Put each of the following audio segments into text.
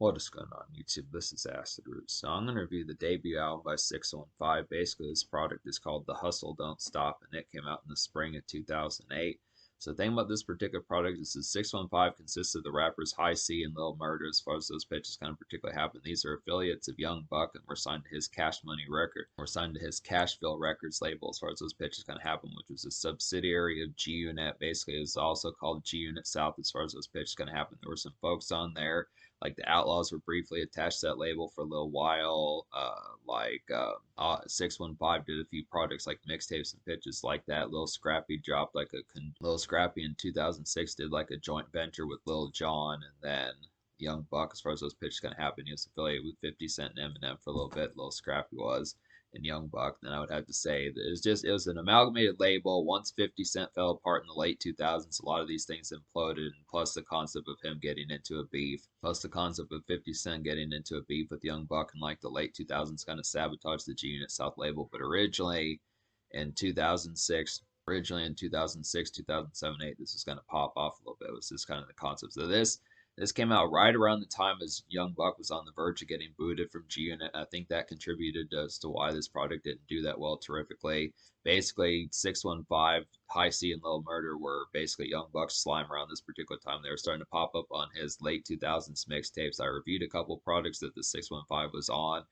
What is going on YouTube? This is Acid Roots. So I'm going to review the debut album by 615. Basically, this product is called The Hustle Don't Stop, and it came out in the spring of 2008. So the thing about this particular product is that 615 consists of the rappers High C and Lil Murda as far as those pitches kind of particularly happen. These are affiliates of Young Buck and were signed to his Cash Money record. We're signed to his Cashville Records label as far as those pitches kind of happen, which was a subsidiary of G Unit. Basically, it was also called G Unit South as far as those pitches kind of happen. There were some folks on there like the Outlaws were briefly attached to that label for a little while. 615 did a few projects like mixtapes and pitches like that. Lil Scrappy dropped Lil Scrappy in 2006 did like a joint venture with Lil Jon, and then Young Buck, as far as those pitches gonna happen, he was affiliated with 50 Cent and Eminem for a little bit. Lil Scrappy was. And Young Buck, then I would have to say that it was an amalgamated label. Once 50 Cent fell apart in the late 2000s, a lot of these things imploded, and plus the concept of him getting into a beef, plus the concept of 50 Cent getting into a beef with Young Buck in like the late 2000s kind of sabotaged the G Unit South label. But in 2006, originally in 2006, 2007, 8, this was going to pop off a little bit. It was just kind of the concept of this came out right around the time as Young Buck was on the verge of getting booted from G Unit. I think that contributed as to why this product didn't do that well terrifically. Basically, 615, High C, and Lil Murda were basically Young Buck's slime around this particular time. They were starting to pop up on his late 2000s mixtapes. I reviewed a couple products that the 615 was on.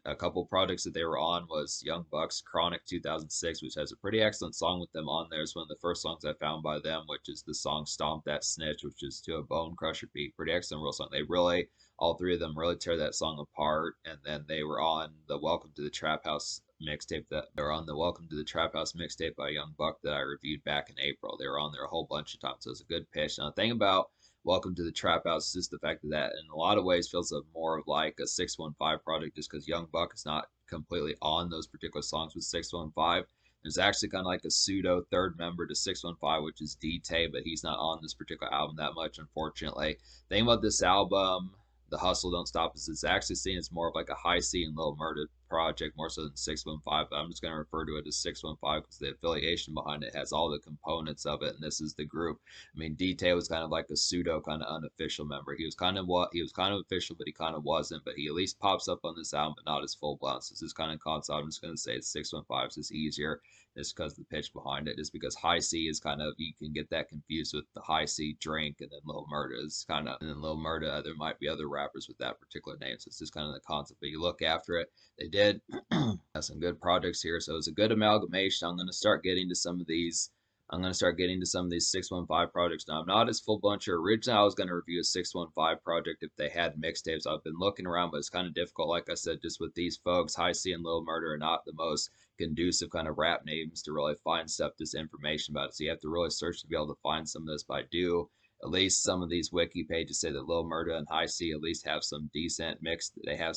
A couple projects that they were on was Young Buck's Chronic 2006, which has a pretty excellent song with them on there. It's one of the first songs I found by them, which is the song Stomp That Snitch, which is to a Bone Crusher beat. Pretty excellent real song. They really, all three of them really tear that song apart. And then they were on the Welcome to the Trap House mixtape by Young Buck that I reviewed back in April. They were on there a whole bunch of times, so it's a good pitch. Now the thing about Welcome to the Trap House is just the fact that in a lot of ways feels more of like a 615 project, just because Young Buck is not completely on those particular songs with 615. There's actually kind of like a pseudo third member to 615, which is D-Tay, but he's not on this particular album that much, unfortunately. The thing about this album, The Hustle Don't Stop, is it's actually seen as more of like a High C and Lil Murda project, more so than 615, but I'm just going to refer to it as 615 because the affiliation behind it has all the components of it, and this is the group. I mean, D-Tay was kind of like a pseudo kind of unofficial member. He was kind of official, but he kind of wasn't, but he at least pops up on this album, but not as full blown. So this is kind of concept. I'm just going to say it's 615, so it's easier just because the pitch behind it is because High C is kind of, you can get that confused with the High C drink, and then Lil Murda is kind of, and then Lil Murda, there might be other rappers with that particular name, so it's just kind of the concept. But you look after it, they did have some good projects here, so it's a good amalgamation. I'm going to start getting to some of these. 615 projects now. I'm not as full bunch. Originally, I was going to review a 615 project if they had mixtapes. I've been looking around, but it's kind of difficult. Like I said, just with these folks, High C and Lil Murda are not the most conducive kind of rap names to really find this information about it. So you have to really search to be able to find some of this. But I do, at least some of these wiki pages say that Lil Murda and High C at least have some decent mix. They have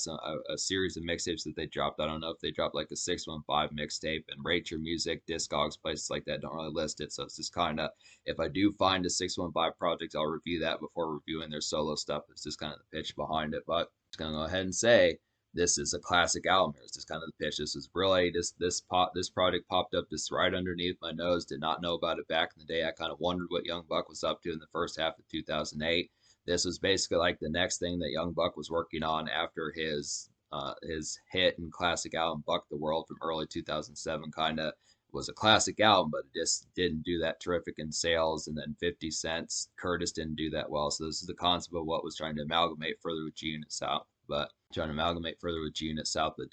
a series of mixtapes that they dropped. I don't know if they dropped like a 615 mixtape, and Rate Your Music, Discogs, places like that don't really list it. So it's just kind of, if I do find a 615 project, I'll review that before reviewing their solo stuff. It's just kind of the pitch behind it. But I'm just gonna go ahead and say this is a classic album here. It's just kind of the pitch. This is really this project popped up just right underneath my nose. Did not know about it back in the day. I kind of wondered what Young Buck was up to in the first half of 2008. This was basically like the next thing that Young Buck was working on after his hit and classic album Buck the World from early 2007. Kind of was a classic album, but it just didn't do that terrific in sales. And then 50 Cent's Curtis didn't do that well. So this is the concept of what was trying to amalgamate further with G Unit South. But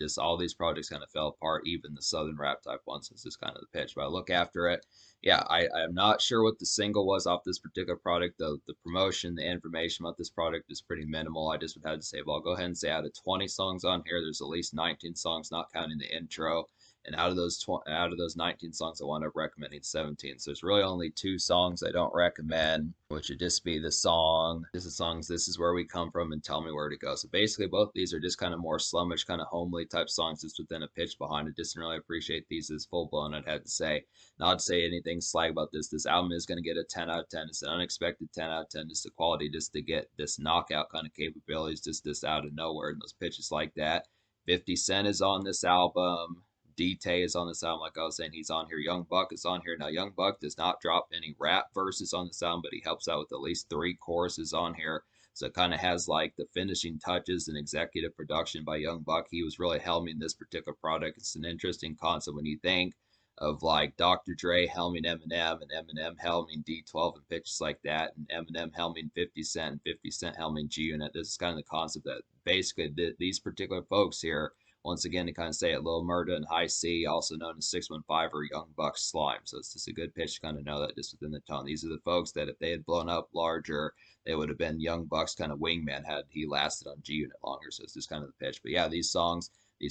just all these projects kind of fell apart, even the Southern rap type ones. This is kind of the pitch. But I look after it. Yeah, I'm not sure what the single was off this particular product. The promotion, the information about this product is pretty minimal. I just would have to say, well, I'll go ahead and say out of 20 songs on here, there's at least 19 songs, not counting the intro. And out of those 19 songs, I wound up recommending 17. So it's really only 2 songs I don't recommend, which would just be the songs "This Is Where We Come From" and "Tell Me Where to Go." So basically, both these are just kind of more slummish, kind of homely type songs, just within a pitch behind it. Just didn't really appreciate these as full blown. I'd have to say, not to say anything slag about this. This album is going to get a 10 out of 10. It's an unexpected 10 out of 10. Just the quality, just to get this knockout kind of capabilities, just this out of nowhere, and those pitches like that. 50 Cent is on this album. D-Tay is on this album, like I was saying, he's on here. Young Buck is on here. Now, Young Buck does not drop any rap verses on this album, but he helps out with at least 3 choruses on here. So it kind of has like the finishing touches and executive production by Young Buck. He was really helming this particular product. It's an interesting concept when you think of like Dr. Dre helming Eminem and Eminem helming D12 and pitches like that, and Eminem helming 50 Cent and 50 Cent helming G Unit. This is kind of the concept that basically these particular folks here, once again, to kind of say it, Lil Murda and High C, also known as 615 or Young Buck Slime. So it's just a good pitch to kind of know that just within the tone. These are the folks that if they had blown up larger, they would have been Young Buck's kind of wingman had he lasted on G Unit longer. So it's just kind of the pitch. But yeah, these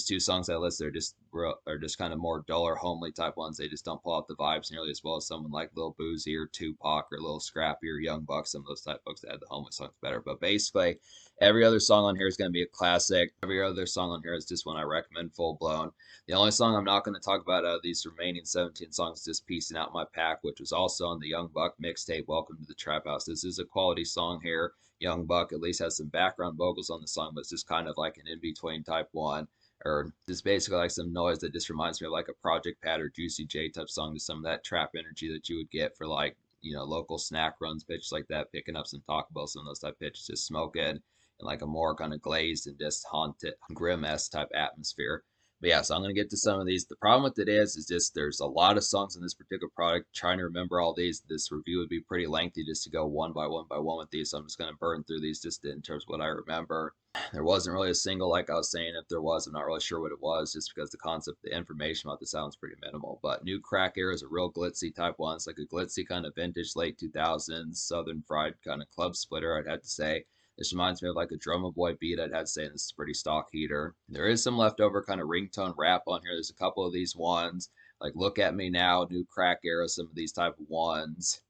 two songs I listed are just kind of more duller, homely type ones. They just don't pull out the vibes nearly as well as someone like Lil Boozy or Tupac or Lil Scrappy or Young Buck. Some of those type folks that had the homely songs better. But basically, every other song on here is going to be a classic. Every other song on here is just one I recommend full blown. The only song I'm not going to talk about out of these remaining 17 songs is just Piecing Out My Pack, which was also on the Young Buck mixtape, Welcome to the Trap House. This is a quality song here. Young Buck at least has some background vocals on the song, but it's just kind of like an in-between type one. Or just basically like some noise that just reminds me of like a Project Pat or Juicy J type song, to some of that trap energy that you would get for like, local snack runs, pitches like that, picking up some Taco Bell, some of those type pitches, just smoking and like a more kind of glazed and just haunted, grim-esque type atmosphere. But yeah, so I'm going to get to some of these. The problem with it is just there's a lot of songs in this particular product. Trying to remember all these, this review would be pretty lengthy just to go one by one by one with these. So I'm just going to burn through these just in terms of what I remember. There wasn't really a single, like I was saying. If there was, I'm not really sure what it was, just because the concept, the information about the sound's pretty minimal. But New Crack Era is a real glitzy type one. It's like a glitzy kind of vintage late 2000s Southern fried kind of club splitter, I'd have to say. This reminds me of like a Drummer Boy beat, I'd have to say, and this is pretty stock heater. There is some leftover kind of ringtone rap on here. There's a couple of these ones, like Look at Me Now, New Crack Era, some of these type of ones.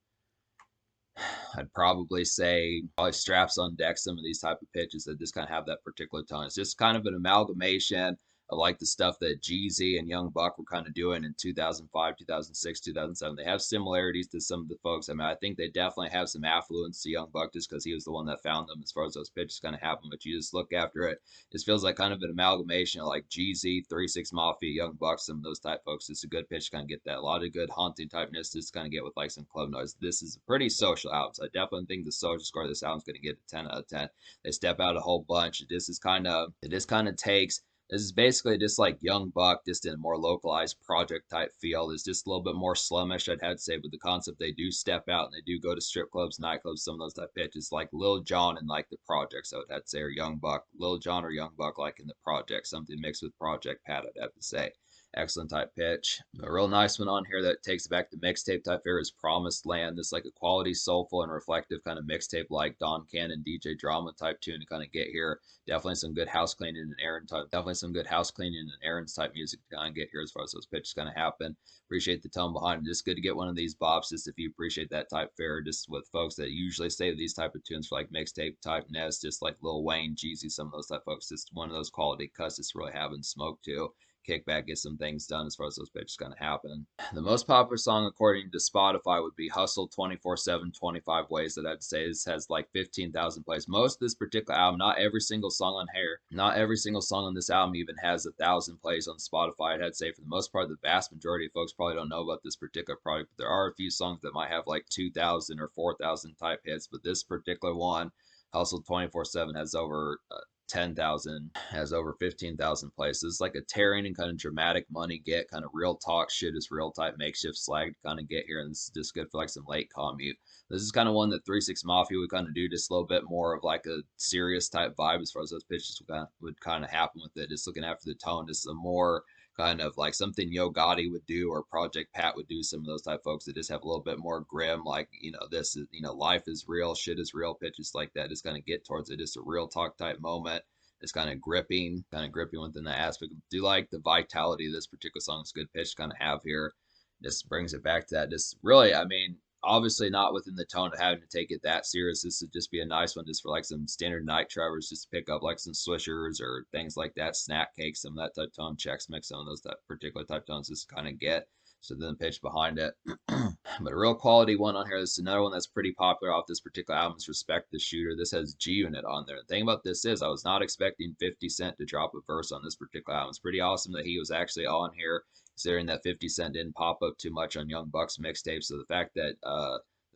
I'd probably say probably Straps on Deck, some of these type of pitches that just kind of have that particular tone. It's just kind of an amalgamation of like the stuff that Jeezy and Young Buck were kind of doing in 2005, 2006, 2007. They have similarities to some of the folks. I mean, I think they definitely have some affluence to Young Buck just because he was the one that found them as far as those pitches kind of happen. But you just look after it, it feels like kind of an amalgamation of like Jeezy, 3-6 Mafia, Young Buck, some of those type folks. It's a good pitch to kind of get that. A lot of good haunting typeness just kind of get with like some club noise. This is a pretty social album. So I definitely think the social score of this album's going to get a 10 out of 10. They step out a whole bunch. It just kind of takes. This is basically just like Young Buck, just in a more localized project type feel. It's just a little bit more slummish, I'd have to say, but the concept they do step out and they do go to strip clubs, nightclubs, some of those type pitches, like Lil Jon and like the project. So I'd have to say, or Young Buck, Lil Jon or Young Buck, like in the project, something mixed with Project Pat, I'd have to say. Excellent type pitch. A real nice one on here that takes it back to mixtape type fare is Promised Land. This like a quality, soulful, and reflective kind of mixtape like Don Cannon, DJ Drama type tune to kind of get here. Definitely some good house cleaning and Aaron type. Definitely some good house cleaning and Aaron's type music to kind of get here as far as those pitches kind of happen. Appreciate the tone behind it. Just good to get one of these bops just if you appreciate that type fare. Just with folks that usually save these type of tunes for like mixtape type nest, just like Lil Wayne, Jeezy, some of those type folks. Just one of those quality cuts just really having smoke too. Kickback, get some things done as far as those pitches going to happen. The most popular song according to Spotify would be Hustle 24/7 25 Ways, that I'd say this has like 15,000 plays. Most of this particular album, not every single song on here, not every single song on this album even has 1,000 plays on Spotify. I'd say for the most part, the vast majority of folks probably don't know about this particular product, but there are a few songs that might have like 2,000 or 4,000 type hits, but this particular one, Hustle 24/7, has over 10,000, has over 15,000 places. Like a tearing and kind of dramatic money get, kind of real talk shit is real type makeshift slag to kind of get here, and this is just good for like some late commute. This is kind of one that 3-6 Mafia would kind of do, just a little bit more of like a serious type vibe as far as those pitches would kind of happen with it. Just looking after the tone, just a more kind of like something Yo Gotti would do or Project Pat would do. Some of those type folks that just have a little bit more grim, like, this is, life is real, shit is real, pitches like that. Just kind of get towards it. Just a real talk type moment. It's kind of gripping within that aspect. Do like the vitality of this particular song. It's a good pitch to kind of have here. Just brings it back to that. Just really, I mean, obviously not within the tone of having to take it that serious. This would just be a nice one just for like some standard night travelers, just to pick up like some swishers or things like that, snack cakes, some of that type tone, checks mix, some of those that particular type tones just kind of get. So then the pitch behind it. But a real quality one on here. This is another one that's pretty popular off this particular album is Respect the Shooter. This has G Unit on there. The thing about this is I was not expecting 50 Cent to drop a verse on this particular album. It's pretty awesome that he was actually on here, considering that 50 Cent didn't pop up too much on Young Buck's mixtape. So the fact that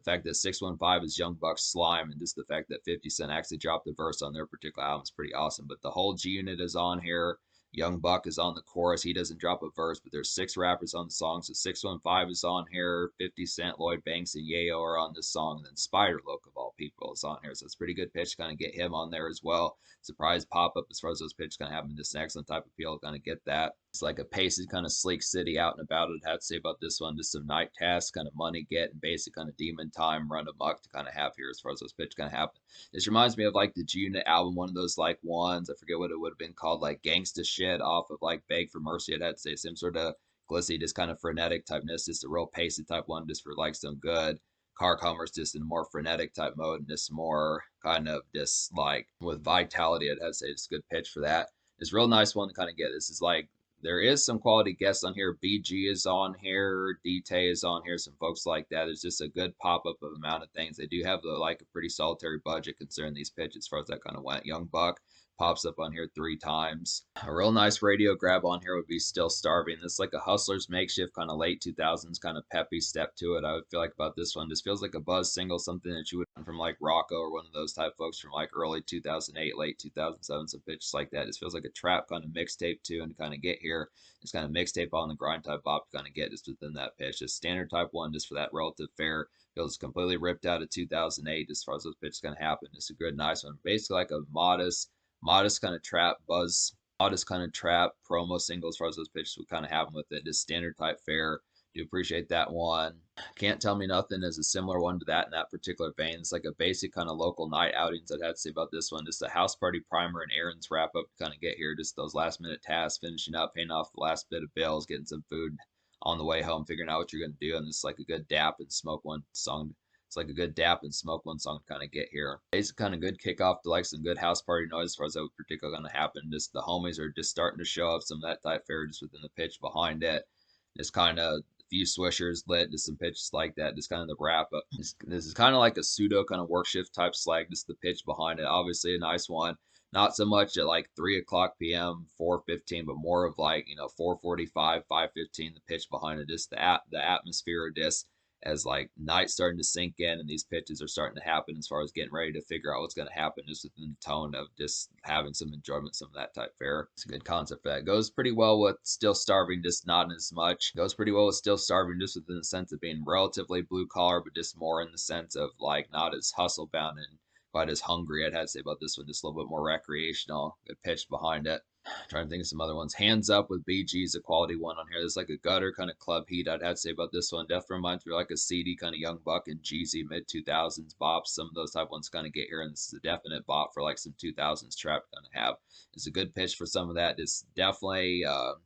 The fact that 615 is Young Buck's Slime, and just the fact that 50 Cent actually dropped a verse on their particular album is pretty awesome. But the whole G Unit is on here. Young Buck is on the chorus. He doesn't drop a verse, but there's 6 rappers on the song. So 615 is on here. 50 Cent, Lloyd Banks, and Yayo are on this song. And then Spider Loc, of all people, is on here. So it's a pretty good pitch to kind of get him on there as well. Surprise pop up as far as those pitches kind of having this excellent type of feel to kind of get that. It's like a paced kind of sleek city out and about. I'd have to say about this one, just some night tasks, kind of money get, and basic kind of demon time run amok to kind of have here as far as those pitches kind of happen. This reminds me of like the G Unit album, one of those like ones, I forget what it would have been called, like Gangsta Shit off of like Beg for Mercy. I'd have to say some sort of glissy, just kind of frenetic typeness, just a real pacey type one, just for like some good car commerce, just in a more frenetic type mode, and just more kind of just like with vitality. I'd have to say it's a good pitch for that. It's a real nice one to kind of get. This is like, there is some quality guests on here. BG is on here. DT is on here. Some folks like that. It's just a good pop up of amount of things. They do have like a pretty solitary budget considering these pitches as far as that kind of went. Young Buck pops up on here 3 times. A real nice radio grab on here would be Still Starving. This is like a Hustler's makeshift kind of late 2000s kind of peppy step to it. I would feel like about this one. This feels like a buzz single, something that you would from like Rocco or one of those type folks from like early 2008, late 2007, some pitches like that. It feels like a trap kind of mixtape too, and to kind of get here, it's kind of mixtape on the grind type bop to kind of get just within that pitch. Just standard type one, just for that relative fare. Feels completely ripped out of 2008 as far as those pitches going to happen. It's a good, nice one. Basically like a modest kind of trap buzz, modest kind of trap promo single as far as those pitches would kind of happen with it. Just standard type fare. Do appreciate that one. Can't Tell Me Nothing is a similar one to that in that particular vein. It's like a basic kind of local night outings. I'd have to say about this one. Just a house party primer and errands wrap up to kind of get here. Just those last minute tasks, finishing up, paying off the last bit of bills, getting some food on the way home, figuring out what you're going to do. And it's like a good dap and smoke one song. It's like a good dap and smoke one song to kind of get here. It's kind of good kickoff to like some good house party noise as far as that would particularly going to happen. Just the homies are just starting to show up, some of that type fare just within the pitch behind it. Just kind of few swishers lit, just some pitches like that, just kind of the wrap up. This is kind of like a pseudo kind of work shift type slag, just the pitch behind it. Obviously a nice one. Not so much at like 3 o'clock p.m., 4:15, but more of like, 4:45, 5:15, the pitch behind it, just the atmosphere of this as like night starting to sink in and these pitches are starting to happen as far as getting ready to figure out what's going to happen, just within the tone of just having some enjoyment, some of that type fare. It's a good concept for that. Goes pretty well with Still Starving, just not as much. Goes pretty well with Still Starving, just within the sense of being relatively blue collar, but just more in the sense of like not as hustle bound and quite as hungry. I'd have to say about this one, just a little bit more recreational. Good pitch behind it. Trying to think of some other ones. Hands Up with BG's a quality one on here. There's like a gutter kind of club heat. I'd have to say about this one. Definitely reminds me of like a CD kind of Young Buck and Jeezy mid 2000s bops. Some of those type ones kind of get here, and this is a definite bop for like some 2000s trap kind of have. It's a good pitch for some of that. It's definitely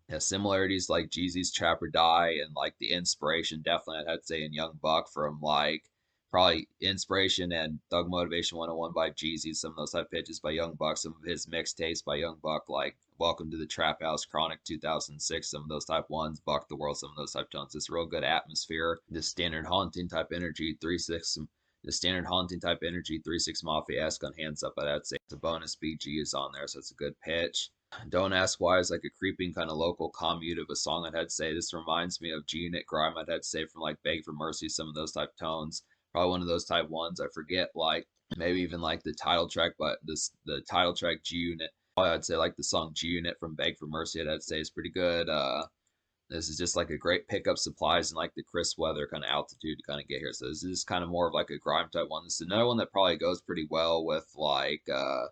has similarities like Jeezy's Trap or Die, and like the inspiration definitely I'd have to say in Young Buck from like probably Inspiration and Thug Motivation 101 by Jeezy, some of those type pitches by Young Buck, some of his mixtapes by Young Buck, like Welcome to the Trap House, Chronic 2006, some of those type ones, Buck the World, some of those type tones. It's real good atmosphere. The standard haunting type energy, 3-6, the standard haunting type energy, 3-6 Mafia-esque on Hands Up, but I'd say it's a bonus. BG is on there, so it's a good pitch. Don't Ask Why is like a creeping kind of local commute of a song. I'd have to say this reminds me of G-Unit Grime. I'd have to say from like Beg for Mercy, some of those type tones. Probably one of those type ones. I forget, like maybe even like the title track, but the title track G Unit. I'd say like the song G Unit from Beg for Mercy. I'd say is pretty good. This is just like a great pickup supplies and like the crisp weather kind of altitude to kind of get here. So this is kind of more of like a grime type one. This is another one that probably goes pretty well with like I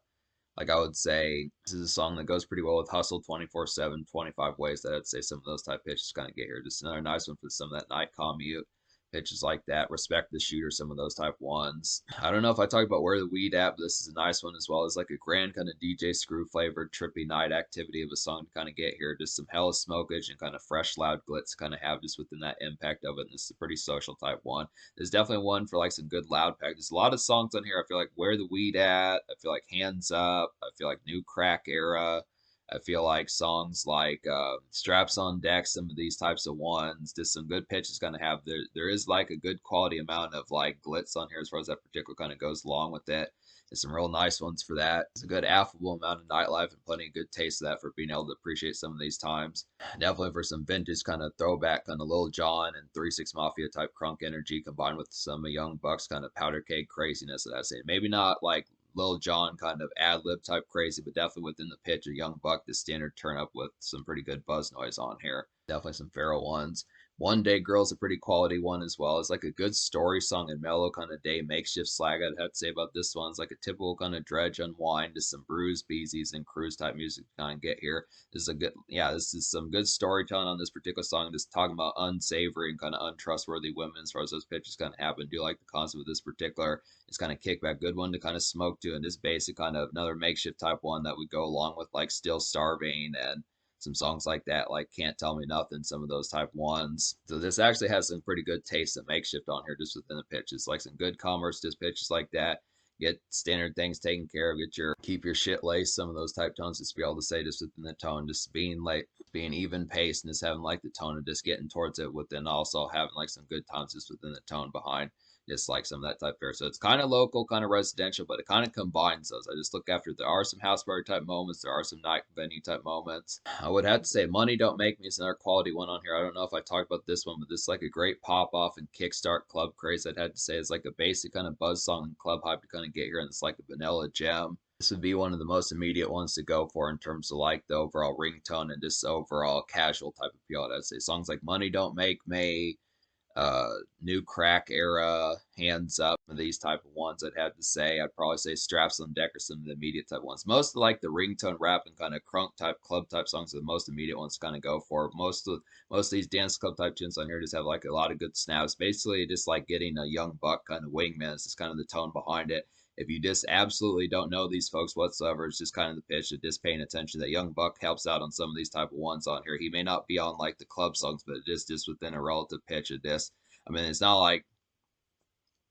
would say this is a song that goes pretty well with Hustle 24/7, 25 ways that I'd say some of those type pitches kind of get here. Just another nice one for some of that night commute. Pitches like that, Respect the Shooter, some of those type ones. I don't know if I talk about Where the Weed At, but this is a nice one as well. It's like a grand kind of DJ Screw flavored trippy night activity of a song to kind of get here. Just some hella smokage and kind of fresh loud glitz to kind of have just within that impact of it. And this is a pretty social type one. There's definitely one for like some good loud pack. There's a lot of songs on here. I feel like Where the Weed At, I feel like Hands Up, I feel like New Crack Era. I feel like songs like Straps on Deck, some of these types of ones, just some good pitches going to have. There is like a good quality amount of like glitz on here as far as that particular kind of goes along with it. There's some real nice ones for that. It's a good affable amount of nightlife and plenty of good taste of that for being able to appreciate some of these times. Definitely for some vintage kind of throwback kind of Lil Jon and 3 6 Mafia type crunk energy combined with some Young Bucks kind of powder keg craziness that I say. Maybe not like Lil Jon kind of ad lib type crazy, but definitely within the pitch of Young Buck, the standard turn up with some pretty good buzz noise on here. Definitely some feral ones. One Day Girl's a pretty quality one as well. It's like a good story song and mellow kind of day makeshift slag. I'd have to say about this one. It's like a typical kind of dredge unwind, just some bruise, beesies, and cruise type music to kind of get here. This is a good, yeah, this is some good storytelling on this particular song. Just talking about unsavory and kind of untrustworthy women as far as those pitches kind of happen. Do like the concept of this particular. It's kind of kickback, good one to kind of smoke to, and this basic kind of another makeshift type one that would go along with like Still Starving and some songs like that, like Can't Tell Me Nothing, some of those type ones. So this actually has some pretty good taste and makeshift on here just within the pitches, like some good commerce just pitches like that. Get standard things taken care of, get your keep your shit laced, some of those type tones, just be able to say just within the tone, just being like being even paced and just having like the tone and just getting towards it within also having like some good tones just within the tone behind just like some of that type fare. So it's kind of local, kind of residential, but it kind of combines those. I just look after there are some house party type moments, there are some night venue type moments. I would have to say Money Don't Make Me is another quality one on here. I don't know if I talked about this one, but this is like a great pop off and kickstart club craze. I'd have to say it's like a basic kind of buzz song and club hype to kind of get here, and it's like a vanilla gem. This would be one of the most immediate ones to go for in terms of like the overall ringtone and just overall casual type appeal. I'd say songs like Money Don't Make Me, uh new crack era, hands up, these type of ones. I'd have to say I'd probably say straps on deck or some of the immediate type ones. Most of like the ringtone rap and kind of crunk type club type songs are the most immediate ones to kind of go for. Most of these dance club type tunes on here just have like a lot of good snaps, basically just like getting a Young Buck kind of wingman. It's just kind of the tone behind it. If you just absolutely don't know these folks whatsoever, it's just kind of the pitch of just paying attention that Young Buck helps out on some of these type of ones on here. He may not be on like the club songs, but it is just within a relative pitch of this. I mean, it's not like,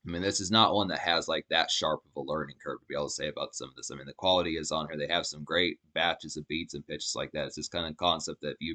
I mean, this is not one that has like that sharp of a learning curve to be able to say about some of this. I mean, the quality is on here. They have some great batches of beats and pitches like that. It's this kind of concept that if you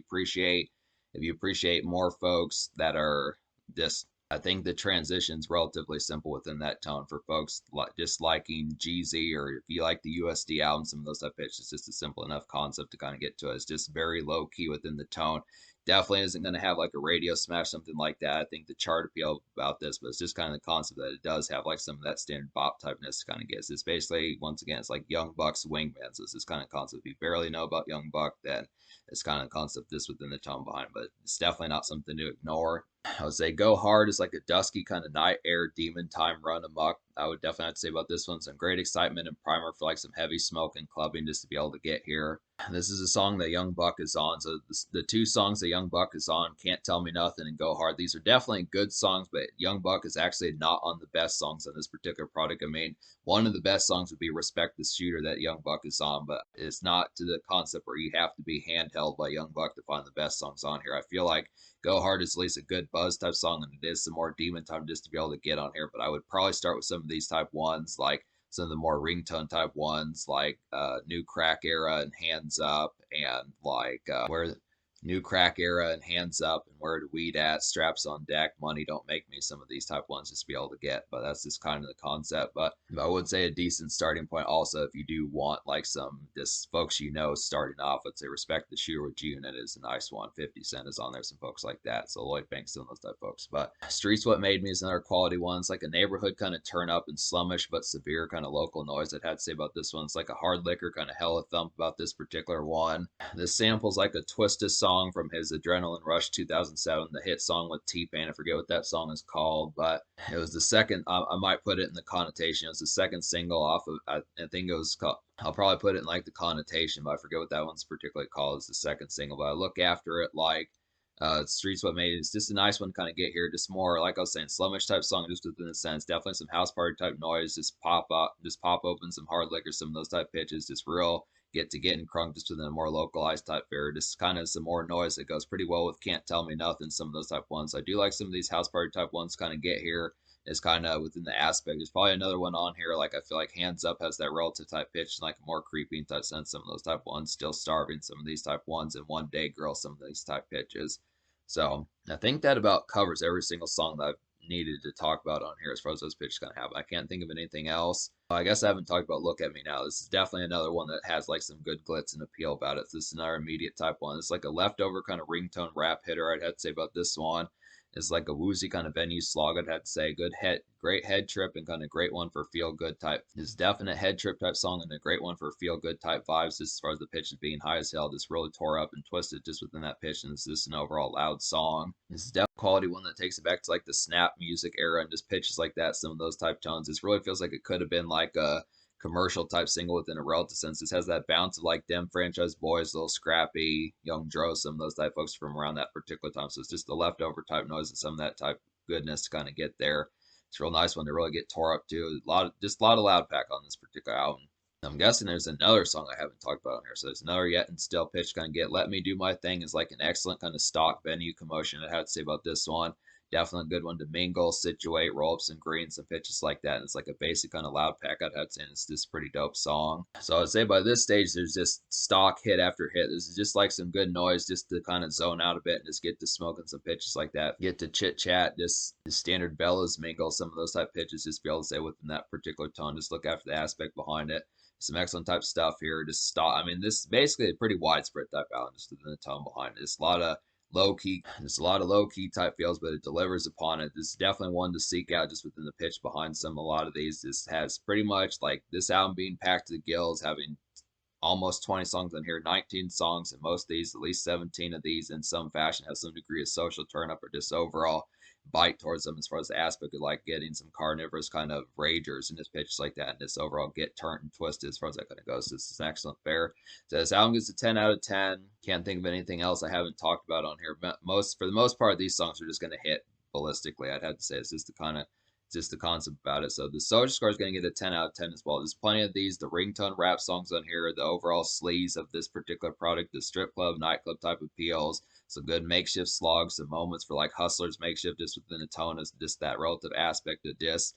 appreciate more folks that are just, I think the transition's relatively simple within that tone for folks like just liking Jeezy, or if you like the USD album, some of those type pitches. It's just a simple enough concept to kind of get to it. It's just very low key within the tone. Definitely isn't going to have like a radio smash, something like that. I think the chart appeal about this, but it's just kind of the concept that it does have like some of that standard bop typeness to kind of get. It's basically, once again, it's like Young Buck's wingman. So it's this kind of concept. If you barely know about Young Buck, then it's kind of concept this within the tone behind, but it's definitely not something to ignore. I would say Go Hard is like a dusky kind of night air demon time run amok. I would definitely have to say about this one some great excitement and primer for like some heavy smoke and clubbing just to be able to get here. This is a song that Young Buck is on. So the two songs that Young Buck is on, Can't Tell Me Nothing and Go Hard, these are definitely good songs, but Young Buck is actually not on the best songs on this particular product. I mean, one of the best songs would be Respect the Shooter that Young Buck is on, but it's not to the concept where you have to be handheld by Young Buck to find the best songs on here. I feel like Go Hard is at least a good buzz type song, and it is some more demon time just to be able to get on here. But I would probably start with some of these type ones, like some of the more ringtone type ones, like New Crack Era and Hands Up, and like where New Crack Era and Hands Up, and Where the Weed At, Straps on Deck, Money Don't Make Me, some of these type ones just to be able to get. But that's just kind of the concept. But I would say a decent starting point also if you do want like some just folks you know starting off. I'd say Respect the Shooter with G-Unit is a nice one. 50 Cent is on there, some folks like that. So Lloyd Banks, some of those type folks. But Streets What Made Me is another quality one. It's like a neighborhood kind of turn up and slummish but severe kind of local noise. I'd have to say about this one. It's like a hard liquor kind of hella thump about this particular one. This sample's like a Twista song from his Adrenaline Rush 2007, the hit song with T-Pain. I forget what that song is called, but it was the second, I might put it in the connotation. It was the second single off of, I think it was called, I'll probably put it in like the connotation, but I forget what that one's particularly called. It's the second single, but I look after it like Streets What Made It. It's just a nice one to kind of get here. Just more, like I was saying, slummish type song just within the sense. Definitely some house party type noise. Just pop up, just pop open some hard liquor, some of those type pitches. Just real get to getting crunk just within a more localized type fare. Just kind of some more noise that goes pretty well with Can't Tell Me Nothing, some of those type ones. I do like some of these house party type ones kind of get here. Is kind of within the aspect. There's probably another one on here. Like I feel like Hands Up has that relative type pitch, like a more creeping type sense. Some of those type ones, Still Starving, some of these type ones, and One Day Girl, some of these type pitches. So I think that about covers every single song that I've needed to talk about on here as far as those pitches kind of happen. I can't think of anything else. I guess I haven't talked about Look at Me Now. This is definitely another one that has like some good glitz and appeal about it. This is another immediate type one. It's like a leftover kind of ringtone rap hitter, I'd have to say about this one. It's like a woozy kind of venue slog, I'd have to say. Great head trip and kind of great one for feel good type. It's definite head trip type song and a great one for feel good type vibes. Just as far as the pitch is being high as hell, just really tore up and twisted just within that pitch. And it's just an overall loud song. This is definitely quality one that takes it back to like the snap music era and just pitches like that. Some of those type tones. This really feels like it could have been like a commercial type single within a relative sense. This has that bounce of like them franchise boys, Little Scrappy, Young Dro, some of those type folks from around that particular time. So it's just the leftover type noise and some of that type goodness to kind of get there. It's a real nice one to really get tore up to. A lot of loud pack on this particular album. I'm guessing there's another song I haven't talked about on here. So there's another yet and still pitch kind of get Let Me Do My Thing is like an excellent kind of stock venue commotion. I had to say about this one. Definitely a good one to mingle, situate, roll up some greens, some pitches like that. And it's like a basic kind of loud pack I'd have to say. And it's just pretty dope song. So I'd say by this stage, there's just stock hit after hit. This is just like some good noise just to kind of zone out a bit and just get to smoking some pitches like that. Get to chit chat, just the standard bellas mingle, some of those type pitches, just be able to say within that particular tone. Just look after the aspect behind it. Some excellent type stuff here. Just stop. I mean, this is basically a pretty widespread type album, just within the tone behind it. It's a lot of low key. There's a lot of low key type feels, but it delivers upon it. This is definitely one to seek out just within the pitch behind some. A lot of these. This has pretty much like this album being packed to the gills, having almost 20 songs on here, 19 songs, and most of these, at least 17 of these in some fashion, have some degree of social turn up or just overall bite towards them as far as the aspect of like getting some carnivorous kind of ragers in this pitch like that and this overall get turned and twisted as far as that kind of goes. This is an excellent fair. So this album gets a 10 out of 10. Can't think of anything else I haven't talked about on here. But for the most part, these songs are just going to hit ballistically. I'd have to say it's just the kind of just the concept about it. So the social score is going to get a 10 out of 10 as well. There's plenty of these, the ringtone rap songs on here, the overall sleaze of this particular product, the strip club, nightclub type appeals, some good makeshift slogs, some moments for like hustlers makeshift just within the tone is just that relative aspect of this.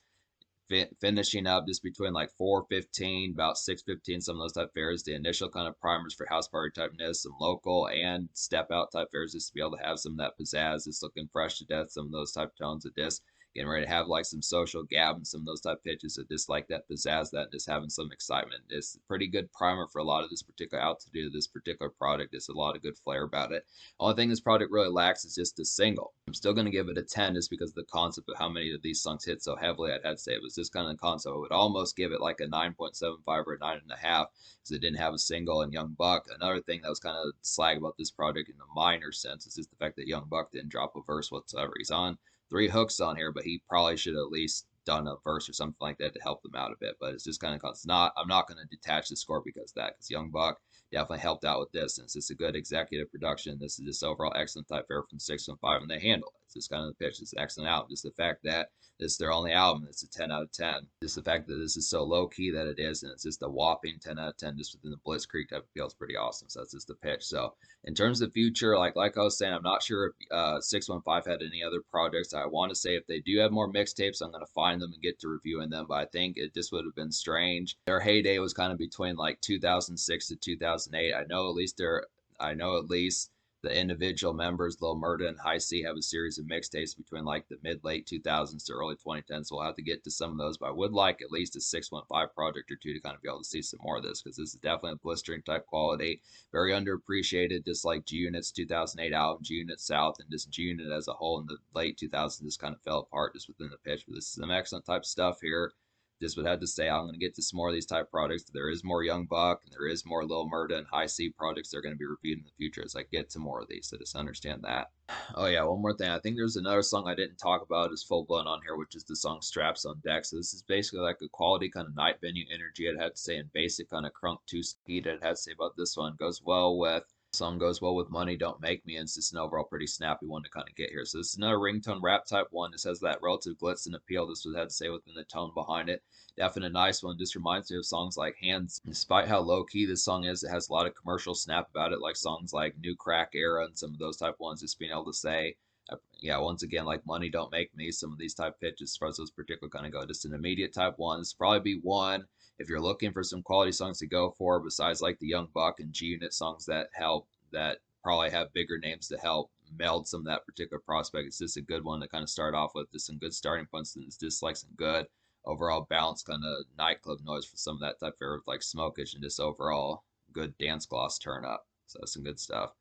Finishing up just between like 4:15, about 6:15, some of those type fairs, the initial kind of primers for house party typeness, some local and step out type fairs just to be able to have some of that pizzazz, just looking fresh to death, some of those type tones of disc getting ready to have like some social gab and some of those type pitches that just like that pizzazz, that just having some excitement. It's a pretty good primer for a lot of this particular altitude of this particular product. It's a lot of good flair about it. Only thing this product really lacks is just a single. I'm still going to give it a 10 just because of the concept of how many of these songs hit so heavily. I'd have to say it was just kind of the concept. I would almost give it like a 9.75 or a 9.5 because it didn't have a single. And Young Buck, another thing that was kind of slag about this project in a minor sense is just the fact that Young Buck didn't drop a verse whatsoever. He's on 3 hooks on here, but he probably should have at least done a verse or something like that to help them out a bit. But it's just kind of it's not. I'm not going to detach the score because of that, because Young Buck definitely helped out with this. And it's just a good executive production. This is just overall excellent type fare from 615, and they handle it. It's just kind of the pitch. It's an excellent album. Just the fact that this is their only album, it's a 10 out of 10. Just the fact that this is so low key that it is, and it's just a whopping 10 out of 10 just within the Blitzkrieg type of feel. It's pretty awesome. So that's just the pitch. So in terms of future, like I was saying, I'm not sure if 615 had any other projects. I want to say if they do have more mixtapes, I'm going to find them and get to reviewing them. But I think it just would have been strange. Their heyday was kind of between like 2006 to 2008. I know at least the individual members, Lil Murda and High C, have a series of mixtapes between like the mid-late 2000s to early 2010s. So we'll have to get to some of those, but I would like at least a 615 project or two to kind of be able to see some more of this, because this is definitely a blistering type quality, very underappreciated, just like G Unit's 2008 album, G Unit South, and just G Unit as a whole in the late 2000s just kind of fell apart just within the pitch. But this is some excellent type stuff here. Just would have to say I'm going to get to some more of these type products. There is more Young Buck, and there is more Lil Murda and High C products they're going to be reviewed in the future as I get to more of these. So just understand that. Oh yeah, one more thing. I think there's another song I didn't talk about is full blown on here, which is the song Straps on Deck. So this is basically like a quality kind of night venue energy. I'd have to say in basic kind of crunk 2-speed. I'd have to say about this one goes well with. Song goes well with Money Don't Make Me, and it's just an overall pretty snappy one to kind of get here. So this is another ringtone rap type one. This has that relative glitz and appeal. This would have to say within the tone behind it. Definitely a nice one. Just reminds me of songs like Hands. Despite how low key this song is, it has a lot of commercial snap about it, like songs like New Crack Era and some of those type ones. Just being able to say, yeah, once again, like Money Don't Make Me, some of these type pitches as far as those particular kind of go. Just an immediate type one. This probably be one if you're looking for some quality songs to go for, besides like the Young Buck and G Unit songs that help, that probably have bigger names to help meld some of that particular prospect. It's just a good one to kind of start off with. Just some good starting points, and it's just like some good overall balance kind of nightclub noise for some of that type of like smokish and just overall good dance gloss turn up. So that's some good stuff.